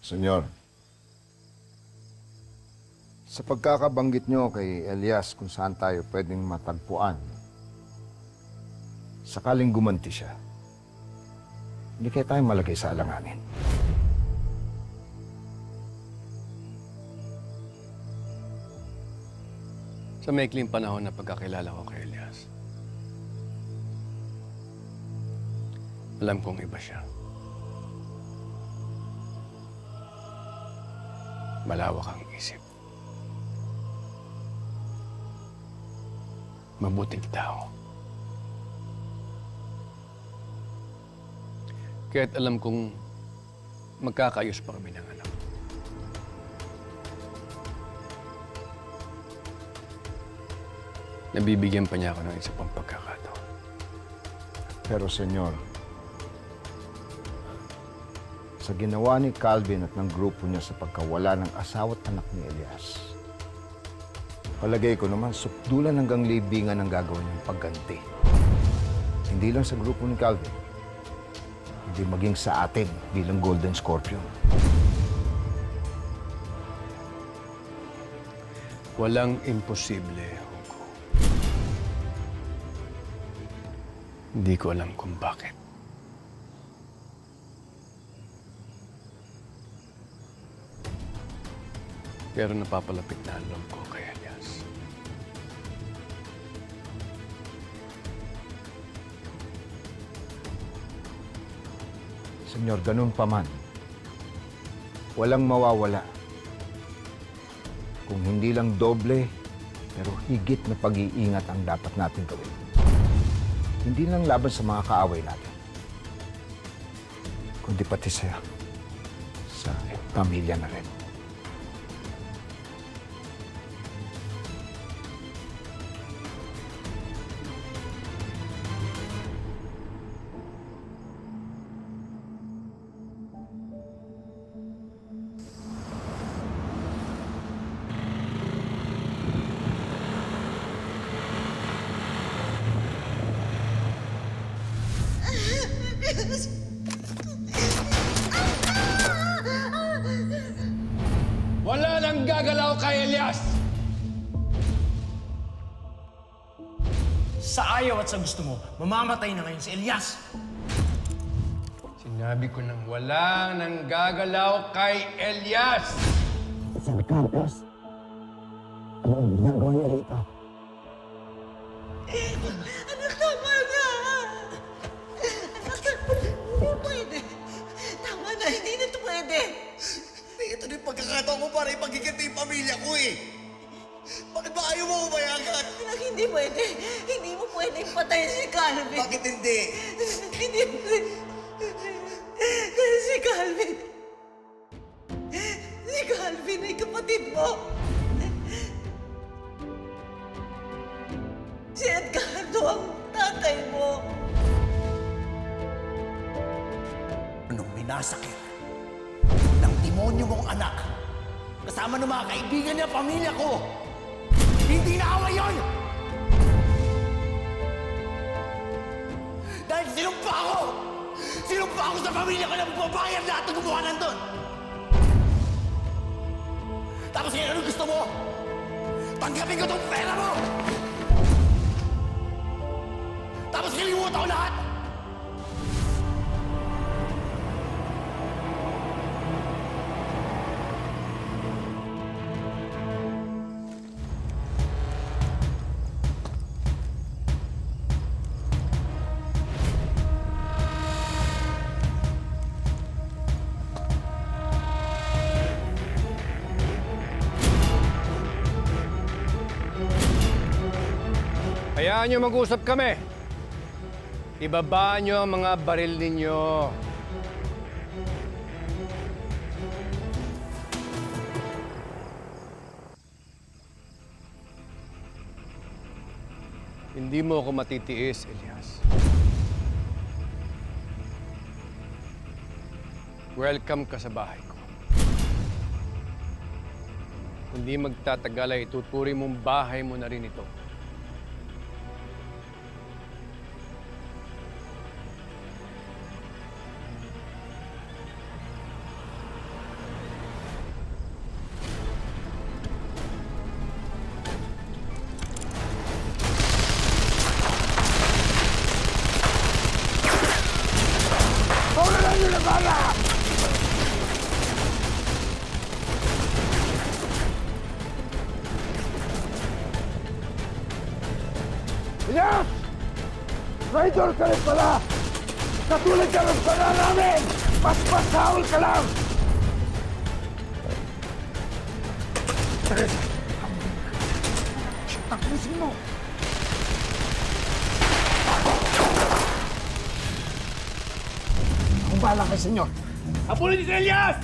Senyor, sa pagkakabanggit nyo kay Elias kung saan tayo pwedeng matagpuan, sakaling gumanti siya, hindi kaya tayo malagay sa alanganin. Sa maikling panahon na pagkakilala ko kay Elias, alam kong iba siya. Malawak ang isip. Mabuting tao. Kaya't alam kong magkakaayos pa kami ng anak. Nabibigyan pa niya ako ng isa pang pagkakataon. Pero senyor, sa ginawa ni Calvin at ng grupo niya sa pagkawala ng asawa at anak ni Elias, palagay ko naman, sukdulan hanggang libingan ang gagawin niyang pagganti. Hindi lang sa grupo ni Calvin, hindi maging sa atin bilang Golden Scorpion. Walang imposible, Hugo. Hindi ko alam kung bakit. Pero napapalapit na ang loob ko kay Elias. Senyor, ganun pa man, walang mawawala. Kung hindi lang doble, pero higit na pag-iingat ang dapat natin gawin. Hindi lang laban sa mga kaaway natin, kundi pati sa pamilya na rin. Wala nang gagalaw kay Elias! Sa ayaw at sa gusto mo, mamamatay na ngayon si Elias. Sinabi ko nang wala nang gagalaw kay Elias! San Carlos, anong ginagawa niya rito? Anak, tama na! Anak, hindi pwede. Tama na, hindi na ito pwede. Ito na yung pagkakataon mo para ipagiganti yung pamilya ko eh. Bakit ba ayaw mo umayagan? Anak, hindi pwede. Hindi mo pwede patayin si Calvin. Bakit hindi? Hindi pwede. Kasi si Calvin... Si Calvin ay kapatid mo. Si Edgardo ang tatay mo. Anong minasakit ng demonyo mong anak kasama ng mga kaibigan niya, pamilya ko? Hindi na away yun! Dahil sinumpa ako! Sinumpa ako sa pamilya ko na magbabayad lahat ng gumawa nandun! Tapos ngayon, anong gusto mo? Tanggapin ko tong pera mo! Tapos kalimutan ko lahat! Hayaan niyo mag-usap kami. Ibaba niyo ang mga baril ninyo. Hindi mo ako matitiis, Elias. Welcome ka sa bahay ko. Hindi magtatagal ay ituturi mong bahay mo na rin ito. Elias! Traitor ka rin pala! Katulad ka ng pala namin! Paspasaul ka lang! Tapusin mo! Akong bahala kay senyor. Habulin ni Elias!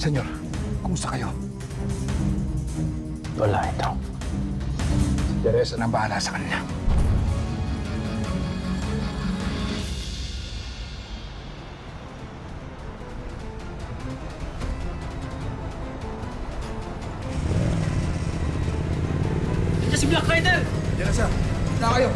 Senyor, kumusta kayo? Wala ito. Si Teresa na bahala sa kanila. Si Black Rider! Diyan na siya. Na kayo.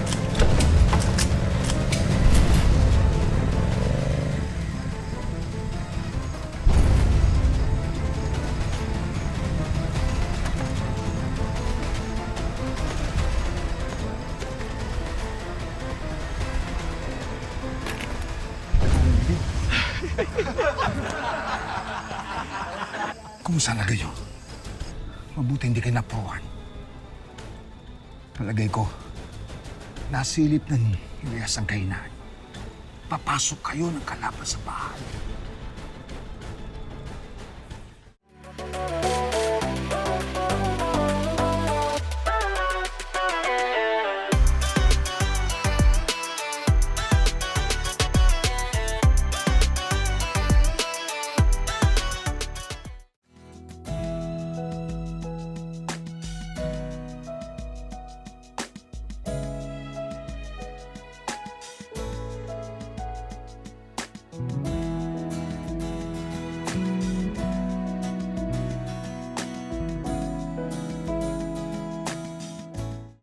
Kumusta na kayo? Mabuti hindi kayo napuhan. Palagay ko, nasilip ng Elias ang kainan. Papasok kayo ng kalaban sa bahay.